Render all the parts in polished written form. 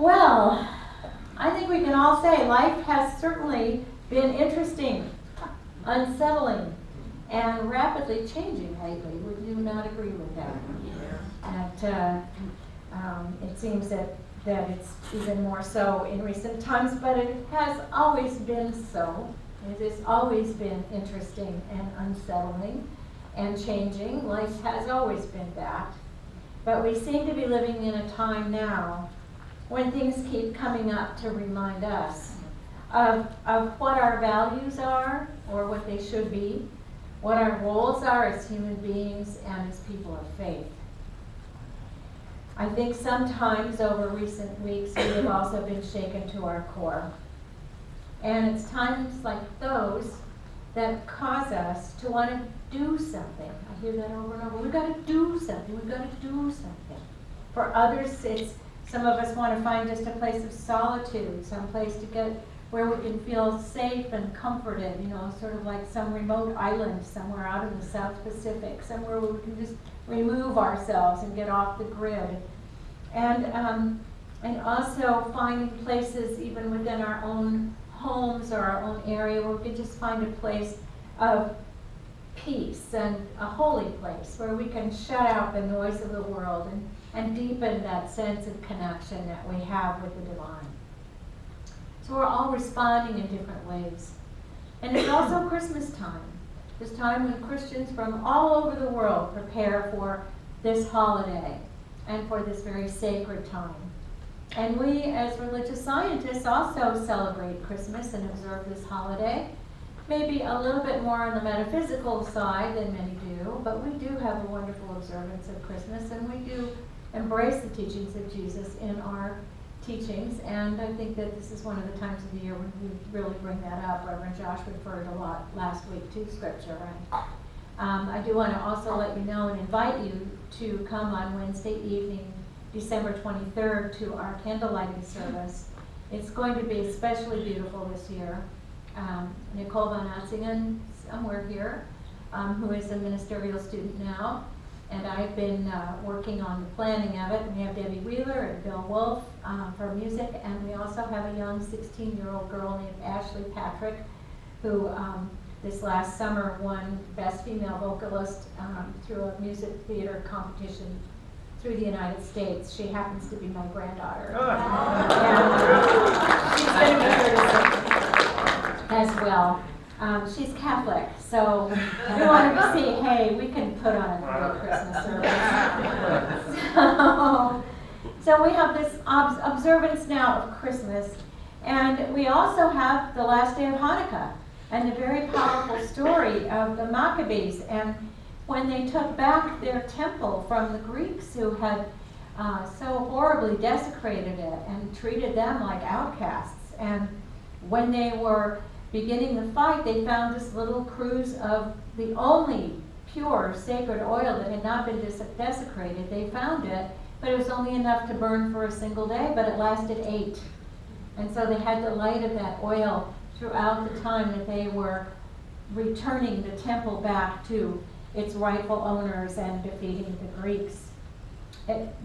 Well, I think we can all say life has certainly been interesting, unsettling, and rapidly changing lately. Would you not agree with that? That it seems that it's even more so in recent times, but it has always been so. It has always been interesting and unsettling and changing. Life has always been that. But we seem to be living in a time now when things keep coming up to remind us of what our values are, or what they should be, what our roles are as human beings and as people of faith. I think sometimes over recent weeks we have also been shaken to our core. And it's times like those that cause us to want to do something. I hear that over and over. We've got to do something. We've got to do something. For others, some of us want to find just a place of solitude, some place to get where we can feel safe and comforted, sort of like some remote island somewhere out in the South Pacific, somewhere where we can just remove ourselves and get off the grid. And also finding places even within our own homes or our own area where we can just find a place of peace and a holy place where we can shut out the noise of the world and deepen that sense of connection that we have with the divine. So we're all responding in different ways. And it's also Christmas time. This time when Christians from all over the world prepare for this holiday and for this very sacred time. And we, as religious scientists, also celebrate Christmas and observe this holiday. Maybe a little bit more on the metaphysical side than many do, but we do have a wonderful observance of Christmas, and we do embrace the teachings of Jesus in our teachings, and I think that this is one of the times of the year when we really bring that up. Reverend Josh referred a lot last week to Scripture. And I do want to also let you know and invite you to come on Wednesday evening, December 23rd, to our candlelighting service. It's going to be especially beautiful this year. Nicole Van Atzingen, somewhere here, who is a ministerial student now, and I've been working on the planning of it. We have Debbie Wheeler and Bill Wolf for music, and we also have a young 16-year-old girl named Ashley Patrick, who this last summer won Best Female Vocalist through a music theater competition through the United States. She happens to be my granddaughter. And she's going to be here to sing as well. She's Catholic, so we wanted to see, hey, we can put on a good Christmas service. So we have this observance now of Christmas, and we also have the last day of Hanukkah, and the very powerful story of the Maccabees, and when they took back their temple from the Greeks who had so horribly desecrated it and treated them like outcasts. And when they were beginning the fight, they found this little cruse of the only pure sacred oil that had not been desecrated. They found it, but it was only enough to burn for a single day, but it lasted 8. And so they had the light of that oil throughout the time that they were returning the temple back to its rightful owners and defeating the Greeks.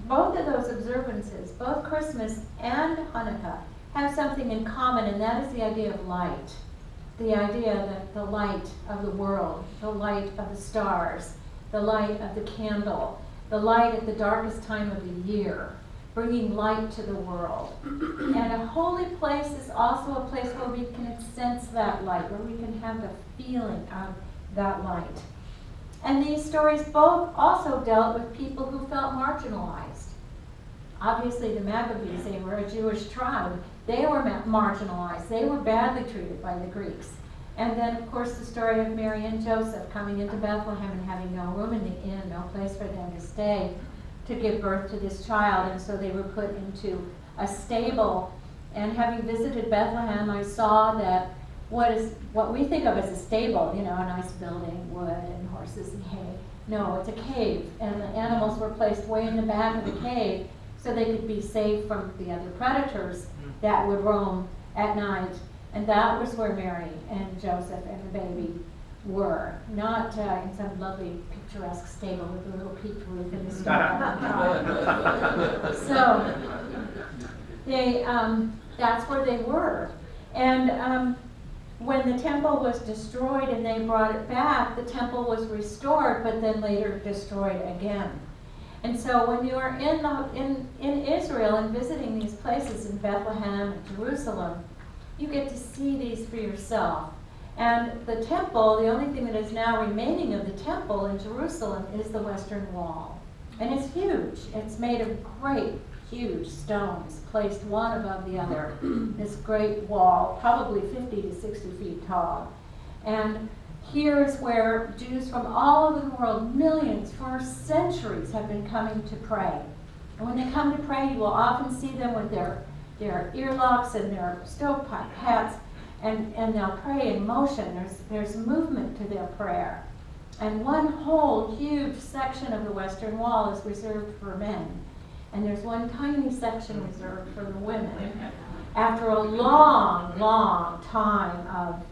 Both of those observances, both Christmas and Hanukkah, have something in common, and that is the idea of light. The idea that the light of the world, the light of the stars, the light of the candle, the light at the darkest time of the year, bringing light to the world. And a holy place is also a place where we can sense that light, where we can have the feeling of that light. And these stories both also dealt with people who felt marginalized. Obviously the Maccabees, they were a Jewish tribe. They were marginalized. They were badly treated by the Greeks. And then, of course, the story of Mary and Joseph coming into Bethlehem and having no room in the inn, no place for them to stay to give birth to this child. And so they were put into a stable. And having visited Bethlehem, I saw that what we think of as a stable, a nice building, wood and horses and hay. No, it's a cave. And the animals were placed way in the back of the cave so they could be safe from the other predators that would roam at night. And that was where Mary and Joseph and the baby were, not in some lovely picturesque stable with a little peaked roof in the sky. So That's where they were. And when the temple was destroyed and they brought it back, the temple was restored, but then later destroyed again. And so when you are in Israel and visiting these places in Bethlehem and Jerusalem, you get to see these for yourself. And the temple, the only thing that is now remaining of the temple in Jerusalem is the Western Wall. And it's huge. It's made of great, huge stones placed one above the other. This great wall, probably 50 to 60 feet tall. And here's where Jews from all over the world, millions for centuries, have been coming to pray. And when they come to pray, you will often see them with their earlocks and their stovepipe hats, and they'll pray in motion. There's movement to their prayer. And one whole huge section of the Western Wall is reserved for men. And there's one tiny section reserved for the women. After a long, long time of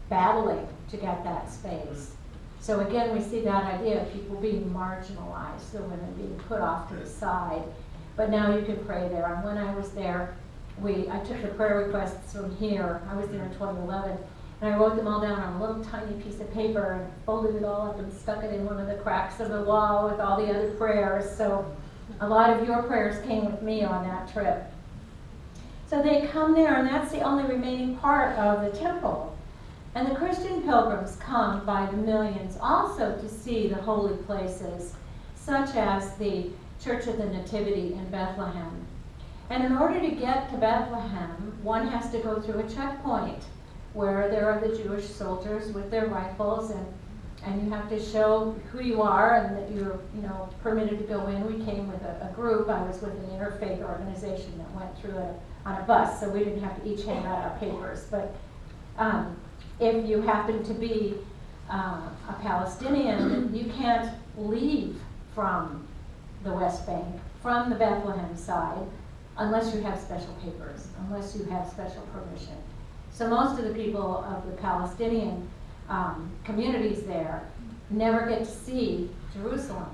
battling to get that space. So again, we see that idea of people being marginalized, the women being put off to the side. But now you can pray there. And when I was there, I took the prayer requests from here. I was there in 2011. And I wrote them all down on a little tiny piece of paper and folded it all up and stuck it in one of the cracks of the wall with all the other prayers. So a lot of your prayers came with me on that trip. So they come there, and that's the only remaining part of the temple. And the Christian pilgrims come by the millions also to see the holy places, such as the Church of the Nativity in Bethlehem. And in order to get to Bethlehem, one has to go through a checkpoint where there are the Jewish soldiers with their rifles, and you have to show who you are and that you're permitted to go in. We came with a group. I was with an interfaith organization that went through it on a bus, so we didn't have to each hand out our papers. But if you happen to be a Palestinian, you can't leave from the West Bank, from the Bethlehem side, unless you have special papers, unless you have special permission. So most of the people of the Palestinian communities there never get to see Jerusalem.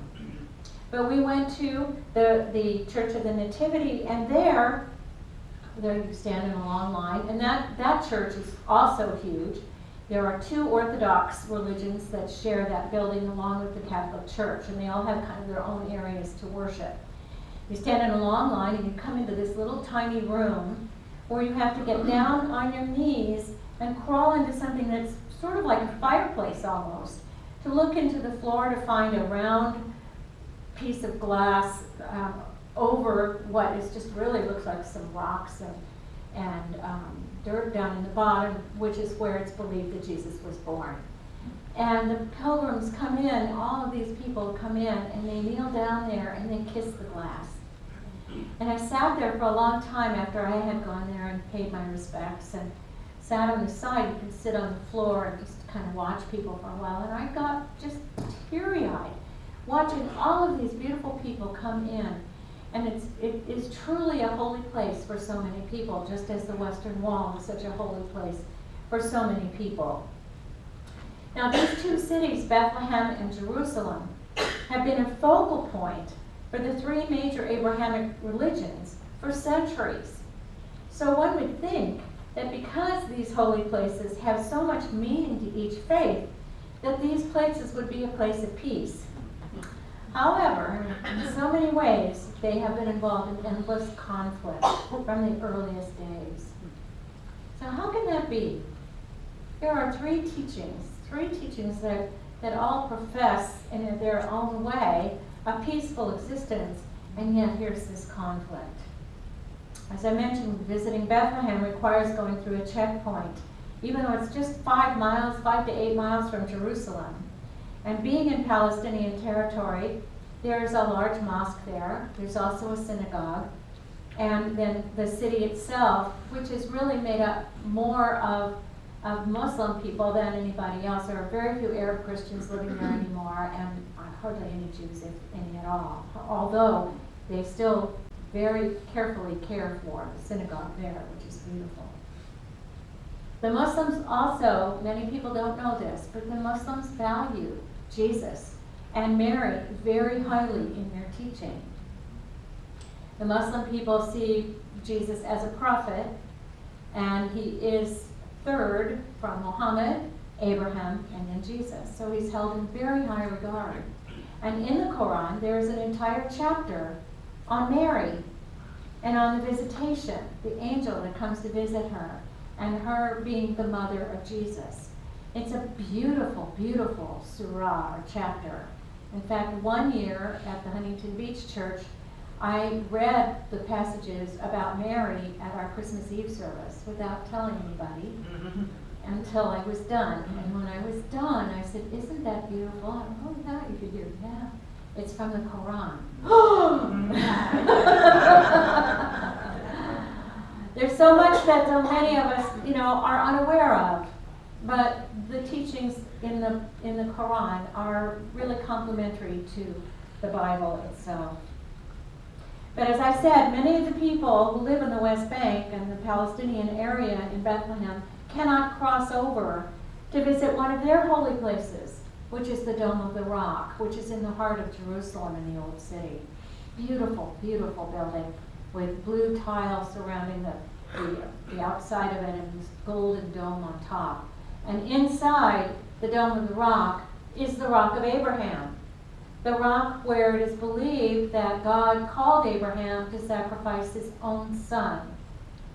But we went to the Church of the Nativity, and there you stand in a long line, and that church is also huge. There are two Orthodox religions that share that building along with the Catholic Church, and they all have kind of their own areas to worship. You stand in a long line, and you come into this little tiny room where you have to get down on your knees and crawl into something that's sort of like a fireplace almost, to look into the floor to find a round piece of glass over what is just really looks like some rocks and dirt down in the bottom, which is where it's believed that Jesus was born. And the pilgrims come in, all of these people come in, and they kneel down there and they kiss the glass. And I sat there for a long time after I had gone there and paid my respects, and sat on the side. You can sit on the floor and just kind of watch people for a while. And I got just teary-eyed watching all of these beautiful people come in. And it is truly a holy place for so many people, just as the Western Wall is such a holy place for so many people. Now, these two cities, Bethlehem and Jerusalem, have been a focal point for the three major Abrahamic religions for centuries. So one would think that because these holy places have so much meaning to each faith, that these places would be a place of peace. However, in so many ways, they have been involved in endless conflict from the earliest days. So how can that be? There are three teachings that all profess in their own way a peaceful existence, and yet here's this conflict. As I mentioned, visiting Bethlehem requires going through a checkpoint, even though it's just 5 to 8 miles from Jerusalem. And being in Palestinian territory, there's a large mosque there. There's also a synagogue. And then the city itself, which is really made up more of Muslim people than anybody else. There are very few Arab Christians living there anymore, and hardly any Jews, if any at all. Although they still very carefully care for the synagogue there, which is beautiful. The Muslims also, many people don't know this, but the Muslims value Jesus and Mary very highly in their teaching. The Muslim people see Jesus as a prophet, and he is third from Muhammad, Abraham, and then Jesus. So he's held in very high regard. And in the Quran, there is an entire chapter on Mary and on the visitation, the angel that comes to visit her, and her being the mother of Jesus. It's a beautiful, beautiful surah or chapter. In fact, one year at the Huntington Beach Church, I read the passages about Mary at our Christmas Eve service without telling anybody until I was done. And when I was done, I said, "Isn't that beautiful?" And, "Oh, yeah, you could hear it." "Yeah, it's from the Quran." There's so much that so many of us, are unaware of. But the teachings in the Quran are really complementary to the Bible itself. But as I said, many of the people who live in the West Bank and the Palestinian area in Bethlehem cannot cross over to visit one of their holy places, which is the Dome of the Rock, which is in the heart of Jerusalem in the Old City. Beautiful, beautiful building with blue tile surrounding the outside of it and this golden dome on top. And inside the Dome of the Rock is the Rock of Abraham, the rock where it is believed that God called Abraham to sacrifice his own son.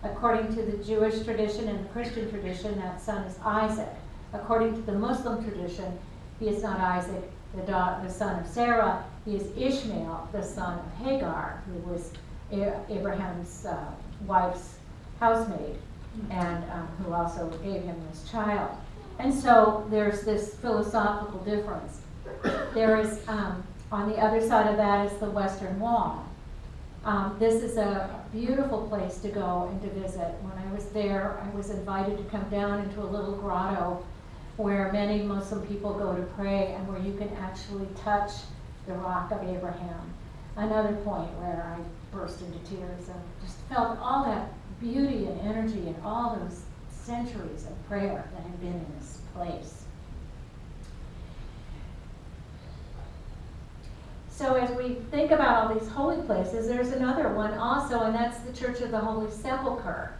According to the Jewish tradition and the Christian tradition, that son is Isaac. According to the Muslim tradition, he is not Isaac, the son of Sarah. He is Ishmael, the son of Hagar, who was Abraham's wife's housemaid, and who also gave him this child. And so there's this philosophical difference. There is, on the other side of that is the Western Wall. This is a beautiful place to go and to visit. When I was there, I was invited to come down into a little grotto where many Muslim people go to pray and where you can actually touch the Rock of Abraham. Another point where I burst into tears and just felt all that beauty and energy and all those centuries of prayer that had been in this place. So as we think about all these holy places, there's another one also, and that's the Church of the Holy Sepulchre.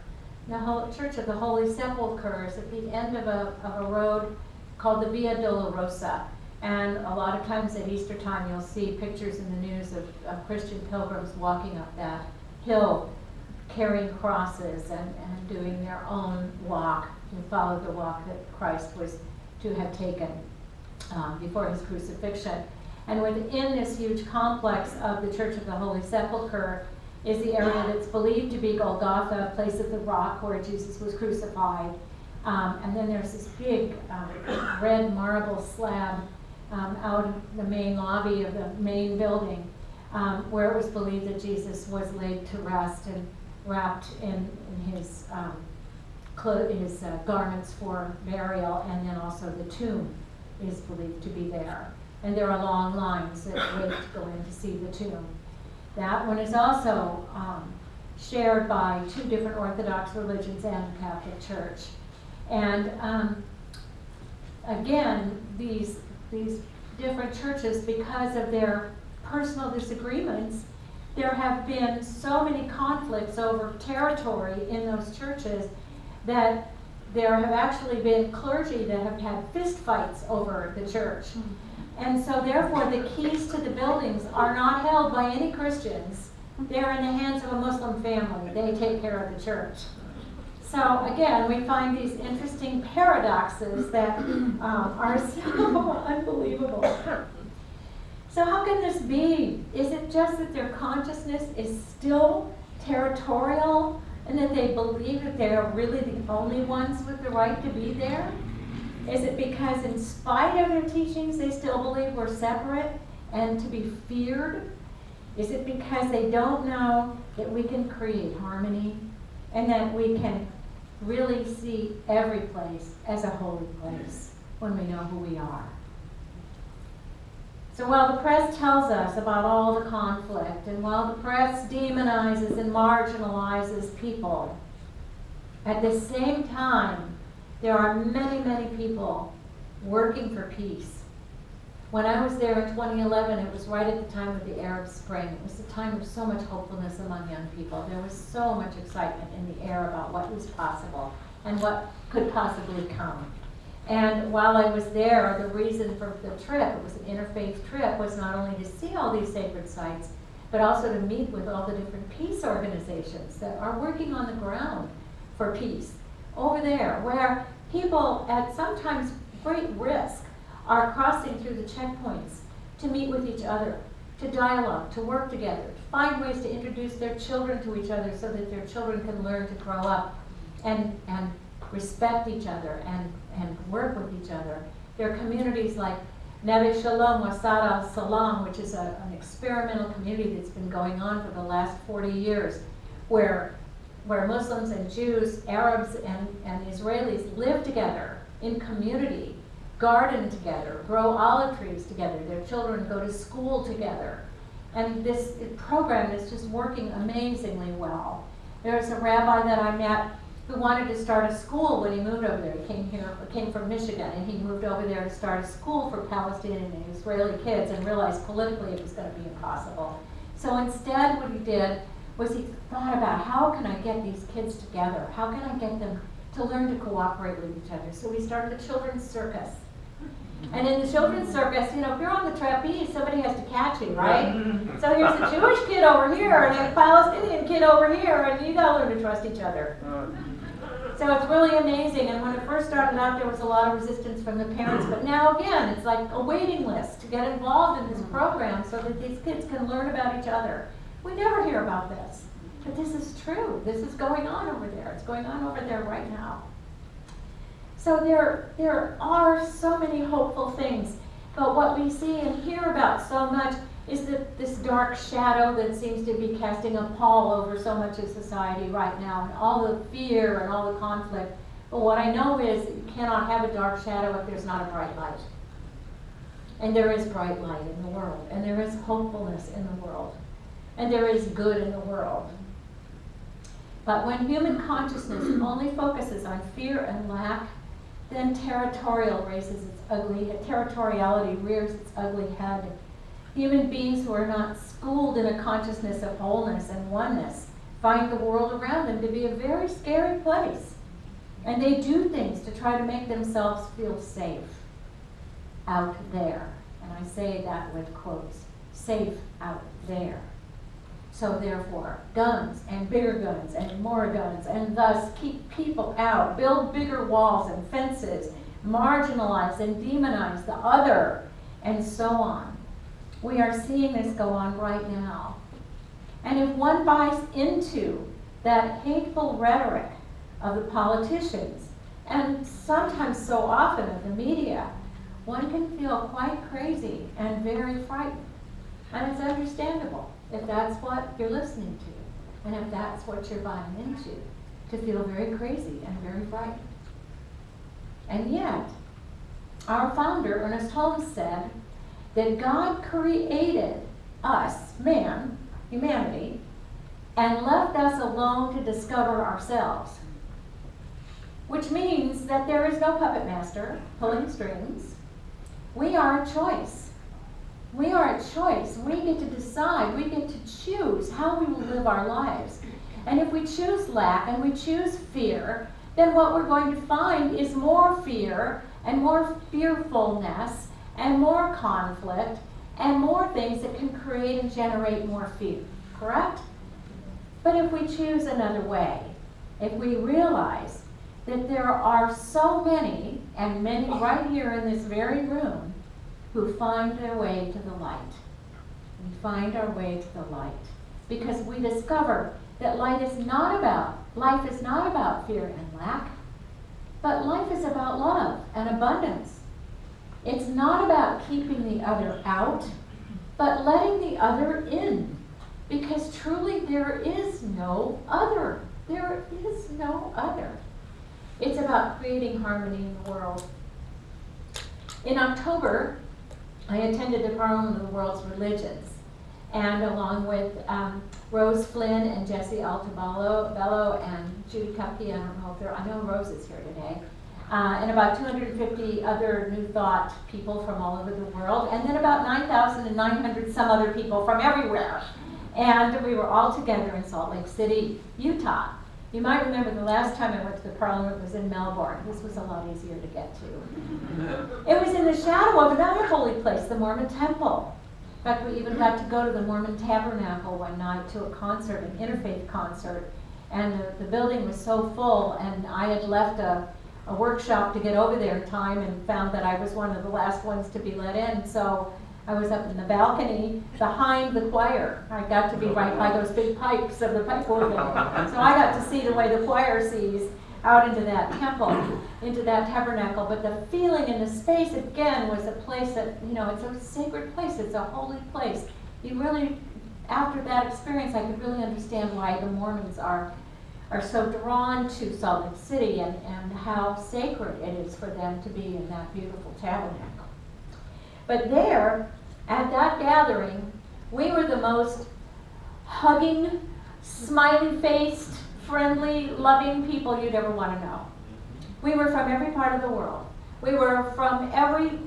The Church of the Holy Sepulchre is at the end of a road called the Via Dolorosa. And a lot of times at Easter time, you'll see pictures in the news of Christian pilgrims walking up that hill, carrying crosses and doing their own walk, to follow the walk that Christ was to have taken before his crucifixion. And within this huge complex of the Church of the Holy Sepulchre is the area that's believed to be Golgotha, place of the rock where Jesus was crucified. And then there's this big red marble slab out in the main lobby of the main building, where it was believed that Jesus was laid to rest and wrapped in his garments for burial, and then also the tomb is believed to be there. And there are long lines that wait to go in to see the tomb. That one is also shared by two different Orthodox religions and the Catholic Church. And again, these different churches, because of their personal disagreements, there have been so many conflicts over territory in those churches that there have actually been clergy that have had fist fights over the church. And so therefore the keys to the buildings are not held by any Christians. They're in the hands of a Muslim family. They take care of the church. So again, we find these interesting paradoxes that are so unbelievable. So how can this be? Is it just that their consciousness is still territorial and that they believe that they are really the only ones with the right to be there? Is it because in spite of their teachings they still believe we're separate and to be feared? Is it because they don't know that we can create harmony and that we can really see every place as a holy place when we know who we are? So while the press tells us about all the conflict, and while the press demonizes and marginalizes people, at the same time, there are many, many people working for peace, When I was there in 2011, it was right at the time of the Arab Spring. It was a time of so much hopefulness among young people. There was so much excitement in the air about what was possible and what could possibly come. And while I was there, the reason for the trip, it was an interfaith trip, was not only to see all these sacred sites, but also to meet with all the different peace organizations that are working on the ground for peace over there, where people at sometimes great risk are crossing through the checkpoints to meet with each other, to dialogue, to work together, to find ways to introduce their children to each other so that their children can learn to grow up and respect each other and work with each other. There are communities like Neve Shalom Wasad al-Salam, which is an experimental community that's been going on for the last 40 years, where Muslims and Jews, Arabs and Israelis live together in community, garden together, grow olive trees together, their children go to school together. And this program is just working amazingly well. There's a rabbi that I met who wanted to start a school when he moved over there. He came from Michigan, and he moved over there to start a school for Palestinian and Israeli kids and realized politically it was going to be impossible. So instead what he did was he thought about, how can I get these kids together? How can I get them to learn to cooperate with each other? So he started a children's circus. And in the children's circus, you know, if you're on the trapeze, somebody has to catch you, right? So here's a Jewish kid over here and a Palestinian kid over here, and you gotta learn to trust each other. So it's really amazing, and when it first started out, there was a lot of resistance from the parents, but now again, it's like a waiting list to get involved in this program so that these kids can learn about each other. We never hear about this, but this is true. This is going on over there. It's going on over there right now. So there are so many hopeful things, but what we see and hear about so much is that this dark shadow that seems to be casting a pall over so much of society right now, and all the fear and all the conflict. But what I know is that you cannot have a dark shadow if there's not a bright light. And there is bright light in the world, and there is hopefulness in the world, and there is good in the world. But when human consciousness only focuses on fear and lack, then territoriality rears its ugly head. Human beings who are not schooled in a consciousness of wholeness and oneness find the world around them to be a very scary place. And they do things to try to make themselves feel safe out there. And I say that with quotes, safe out there. So therefore, guns and bigger guns and more guns, and thus keep people out, build bigger walls and fences, marginalize and demonize the other, and so on. We are seeing this go on right now. And if one buys into that hateful rhetoric of the politicians, and sometimes so often of the media, one can feel quite crazy and very frightened. And it's understandable if that's what you're listening to, and if that's what you're buying into, to feel very crazy and very frightened. And yet, our founder, Ernest Holmes, said that God created us, man, humanity, and left us alone to discover ourselves. Which means that there is no puppet master pulling strings. We are a choice. We are a choice. We get to decide. We get to choose how we will live our lives. And if we choose lack and we choose fear, then what we're going to find is more fear and more fearfulness and more conflict and more things that can create and generate more fear. Correct? But if we choose another way, if we realize that there are so many, and many right here in this very room, who find their way to the light. We find our way to the light because we discover that life is not about fear and lack, but life is about love and abundance. It's not about keeping the other out, but letting the other in, because truly there is no other. There is no other. It's about creating harmony in the world. In October, I attended the Parliament of the World's Religions, and along with Rose Flynn and Jesse Altabello and Judy Cupkey, I know Rose is here today, and about 250 other New Thought people from all over the world, and then about 9,900 some other people from everywhere. And we were all together in Salt Lake City, Utah. You might remember the last time I went to the Parliament was in Melbourne. This was a lot easier to get to. It was in the shadow of another holy place, the Mormon Temple. In fact, we even got to go to the Mormon Tabernacle one night to a concert, an interfaith concert. And the building was so full, and I had left a workshop to get over there in time and found that I was one of the last ones to be let in. So I was up in the balcony behind the choir. I got to be right by those big pipes of the pipe organ. So I got to see the way the choir sees out into that temple, into that tabernacle. But the feeling in the space, again, was a place that, you know, it's a sacred place. It's a holy place. You really, after that experience, I could really understand why the Mormons are so drawn to Salt Lake City and how sacred it is for them to be in that beautiful tabernacle. But there, at that gathering, we were the most hugging, smiley-faced, friendly, loving people you'd ever want to know. We were from every part of the world. We were from every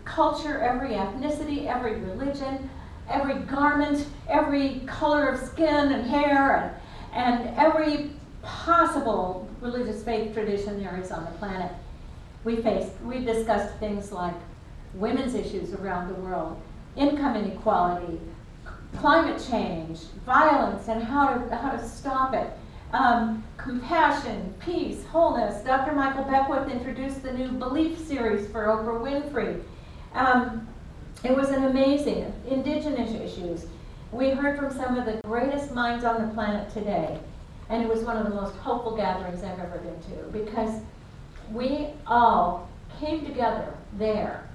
culture, every ethnicity, every religion, every garment, every color of skin and hair, and every possible religious faith tradition there is on the planet. We discussed things like women's issues around the world, income inequality, climate change, violence, and how to stop it, compassion, peace, wholeness. Dr. Michael Beckwith introduced the new Belief series for Oprah Winfrey. It was an amazing, indigenous issues. We heard from some of the greatest minds on the planet today, and it was one of the most hopeful gatherings I've ever been to, because we all came together there,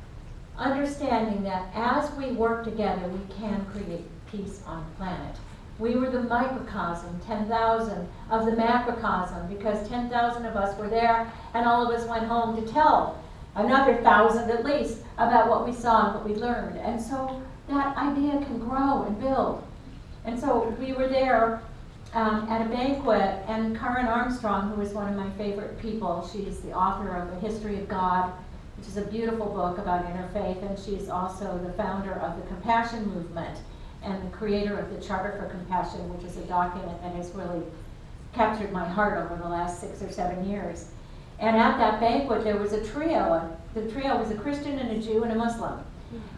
understanding that as we work together, we can create peace on the planet. We were the microcosm, 10,000 of the macrocosm, because 10,000 of us were there, and all of us went home to tell another 1,000 at least about what we saw and what we learned. And so that idea can grow and build. And so we were there at a banquet, and Karen Armstrong, who is one of my favorite people, she's the author of A History of God, which is a beautiful book about interfaith, and she's also the founder of the Compassion Movement and the creator of the Charter for Compassion, which is a document that has really captured my heart over the last 6 or 7 years. And at that banquet, there was a trio. The trio was a Christian and a Jew and a Muslim.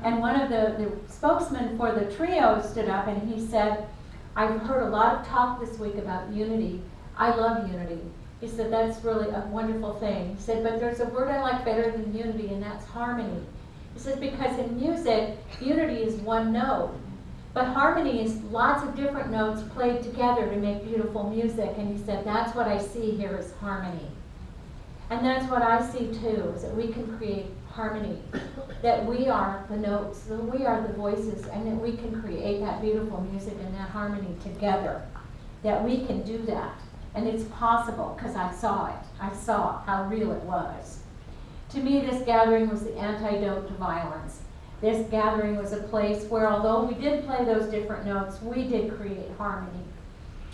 And one of the spokesmen for the trio stood up and he said, "I've heard a lot of talk this week about unity. I love unity." He said, "That's really a wonderful thing." He said, "But there's a word I like better than unity, and that's harmony." He said, "Because in music, unity is one note. But harmony is lots of different notes played together to make beautiful music." And he said, "That's what I see here is harmony." And that's what I see too, is that we can create harmony, that we are the notes, that we are the voices, and that we can create that beautiful music and that harmony together, that we can do that. And it's possible, because I saw it. I saw how real it was. To me, this gathering was the antidote to violence. This gathering was a place where, although we did play those different notes, we did create harmony.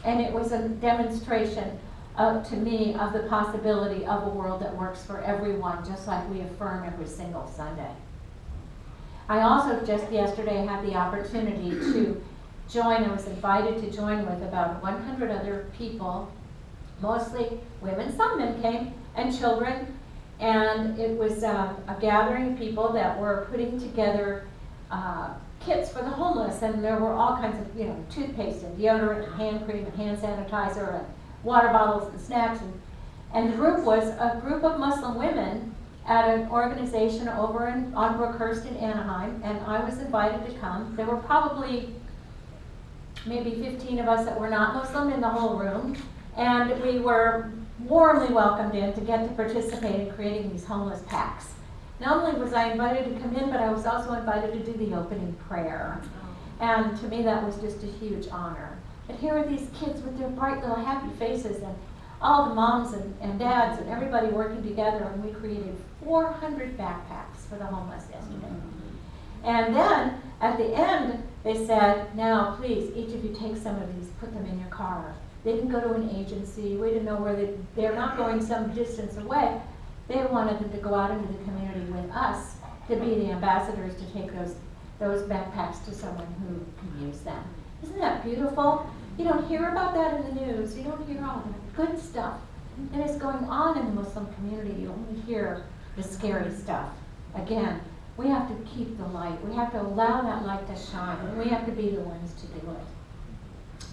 And it was a demonstration to me of the possibility of a world that works for everyone, just like we affirm every single Sunday. I also just yesterday had the opportunity to join, I was invited to join with about 100 other people, mostly women, some men came, and children. And it was a gathering of people that were putting together kits for the homeless, and there were all kinds of, toothpaste and deodorant and hand cream and hand sanitizer and water bottles and snacks. And the group was a group of Muslim women at an organization over on Brookhurst in Anaheim, and I was invited to come. There were probably maybe 15 of us that were not Muslim in the whole room, and we were warmly welcomed in to get to participate in creating these homeless packs. Not only was I invited to come in, but I was also invited to do the opening prayer. And to me, that was just a huge honor. But here are these kids with their bright little happy faces, and all the moms and dads and everybody working together, and we created 400 backpacks for the homeless yesterday. And then, at the end, they said, "Now, please, each of you take some of these, put them in your car." They didn't go to an agency. We didn't know where they're not going some distance away. They wanted them to go out into the community with us to be the ambassadors to take those backpacks to someone who can use them. Isn't that beautiful? You don't hear about that in the news. You don't hear all the good stuff that is going on in the Muslim community. You only hear the scary stuff. Again, we have to keep the light. We have to allow that light to shine, and we have to be the ones to do it.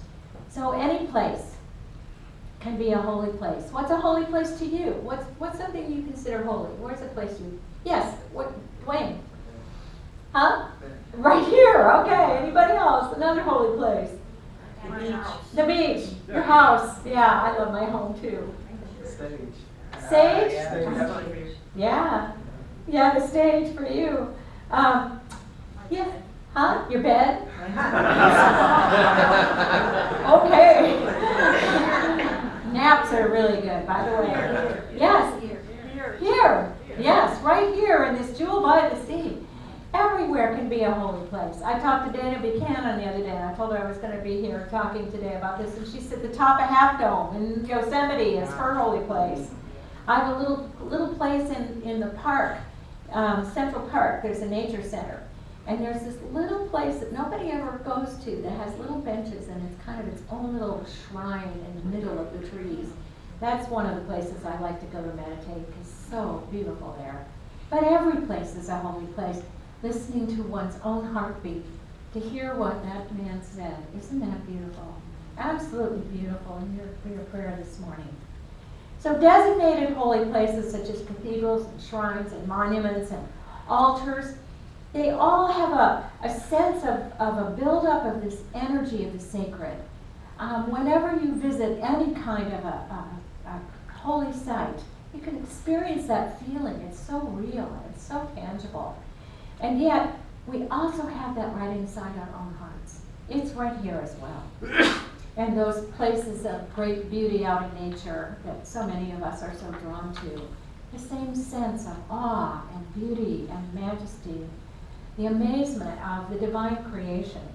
So any place can be a holy place. What's a holy place to you? What's something you consider holy? Where's a place you? Yes. What, Dwayne? Huh? Right here. Okay. Anybody else? Another holy place. The beach. The beach. Your house. Yeah, I love my home too. Stage. Stage? Stage. Yeah. Yeah, the stage for you. Yeah. Huh? Your bed? Okay. Naps are really good, by the way. Yes. Here. Yes, right here in this jewel by the sea. Everywhere can be a holy place. I talked to Dana Buchanan the other day, and I told her I was going to be here talking today about this, and she said the top of Half Dome in Yosemite is her holy place. I have a little place in the park, Central Park. There's a nature center, and there's this little place that nobody ever goes to that has little benches, and it's kind of its own little shrine in the middle of the trees. That's one of the places I like to go to meditate. It's so beautiful there. But every place is a holy place. Listening to one's own heartbeat, to hear what that man said. Isn't that beautiful? Absolutely beautiful in your prayer this morning. So designated holy places such as cathedrals and shrines and monuments and altars, they all have a sense of a buildup of this energy of the sacred. Whenever you visit any kind of a holy site, you can experience that feeling. It's so real, it's so tangible. And yet, we also have that right inside our own hearts. It's right here as well. And those places of great beauty out in nature that so many of us are so drawn to. The same sense of awe and beauty and majesty, the amazement of the divine creation.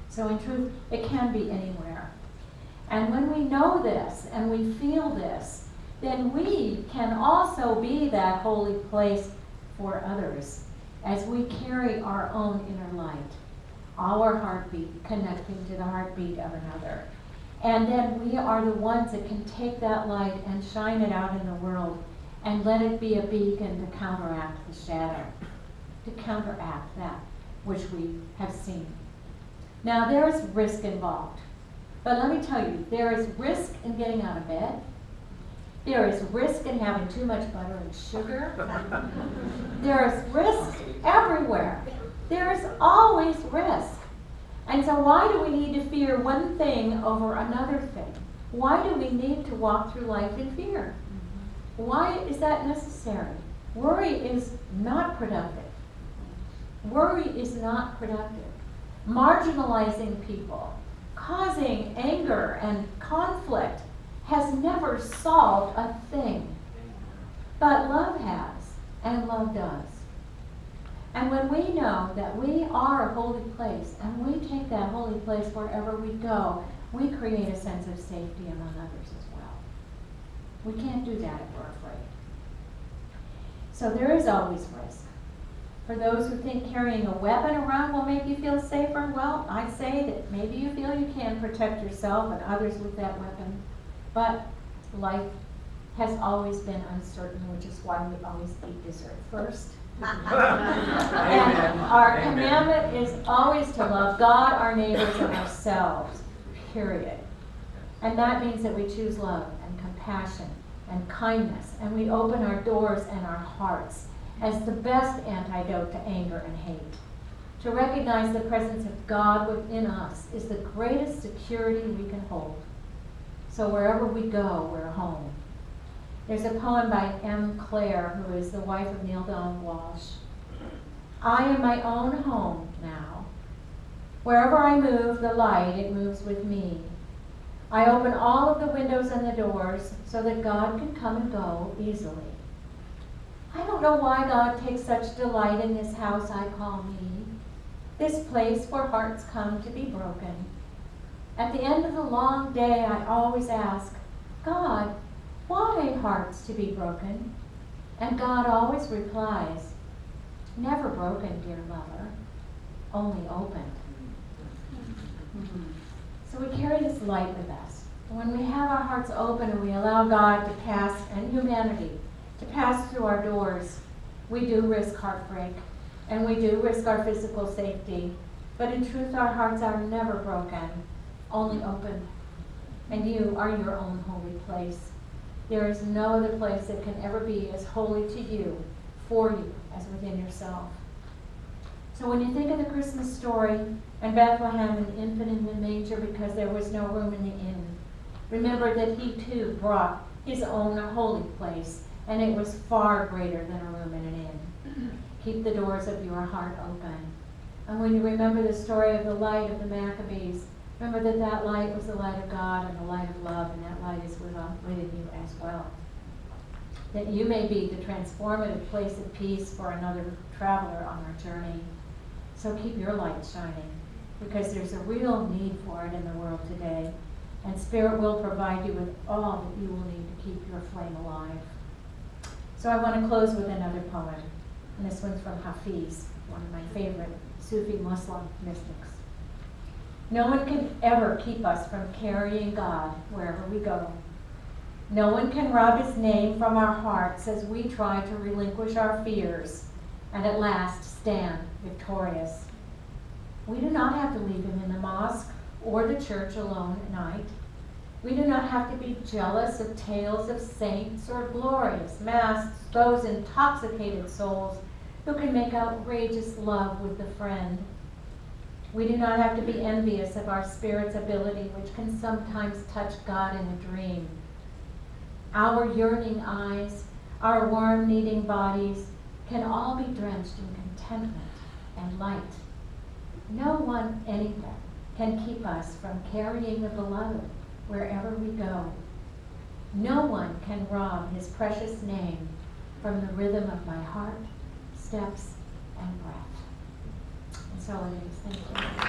So in truth, it can be anywhere. And when we know this and we feel this, then we can also be that holy place for others, as we carry our own inner light, our heartbeat connecting to the heartbeat of another. And then we are the ones that can take that light and shine it out in the world and let it be a beacon to counteract the shadow, to counteract that which we have seen. Now there is risk involved. But let me tell you, there is risk in getting out of bed. There is risk in having too much butter and sugar. There is risk everywhere. There is always risk. And so why do we need to fear one thing over another thing? Why do we need to walk through life in fear? Why is that necessary? Worry is not productive. Worry is not productive. Marginalizing people, causing anger and conflict has never solved a thing. But love has, and love does. And when we know that we are a holy place, and we take that holy place wherever we go, we create a sense of safety among others as well. We can't do that if we're afraid. So there is always risk. For those who think carrying a weapon around will make you feel safer, well, I'd say that maybe you feel you can protect yourself and others with that weapon. But life has always been uncertain, which is why we always eat dessert first. And our commandment is always to love God, our neighbors, and ourselves, period. And that means that we choose love and compassion and kindness, and we open our doors and our hearts as the best antidote to anger and hate. To recognize the presence of God within us is the greatest security we can hold. So wherever we go, we're home. There's a poem by M. Clare, who is the wife of Neil Donald Walsh. I am my own home now. Wherever I move, the light, it moves with me. I open all of the windows and the doors so that God can come and go easily. I don't know why God takes such delight in this house I call me, this place where hearts come to be broken. At the end of the long day, I always ask, God, why hearts to be broken? And God always replies, never broken, dear lover, only opened. So we carry this light with us. When we have our hearts open and we allow God to pass, and humanity, to pass through our doors, we do risk heartbreak, and we do risk our physical safety. But in truth, our hearts are never broken, only open. And you are your own holy place. There is no other place that can ever be as holy to you, for you, as within yourself. So when you think of the Christmas story and Bethlehem, an infant in the manger because there was no room in the inn, remember that he too brought his own holy place, and it was far greater than a room in an inn. Keep the doors of your heart open. And when you remember the story of the light of the Maccabees, remember that that light was the light of God and the light of love, and that light is within you as well. That you may be the transformative place of peace for another traveler on our journey. So keep your light shining, because there's a real need for it in the world today. And Spirit will provide you with all that you will need to keep your flame alive. So I want to close with another poem. And this one's from Hafiz, one of my favorite Sufi Muslim mystics. No one can ever keep us from carrying God wherever we go. No one can rob his name from our hearts as we try to relinquish our fears and at last stand victorious. We do not have to leave him in the mosque or the church alone at night. We do not have to be jealous of tales of saints or glorious masks, those intoxicated souls who can make outrageous love with the friend. We do not have to be envious of our spirit's ability, which can sometimes touch God in a dream. Our yearning eyes, our warm-needing bodies can all be drenched in contentment and light. No one anywhere can keep us from carrying the beloved wherever we go. No one can rob his precious name from the rhythm of my heart, steps, and breath. And so it is. Thank you.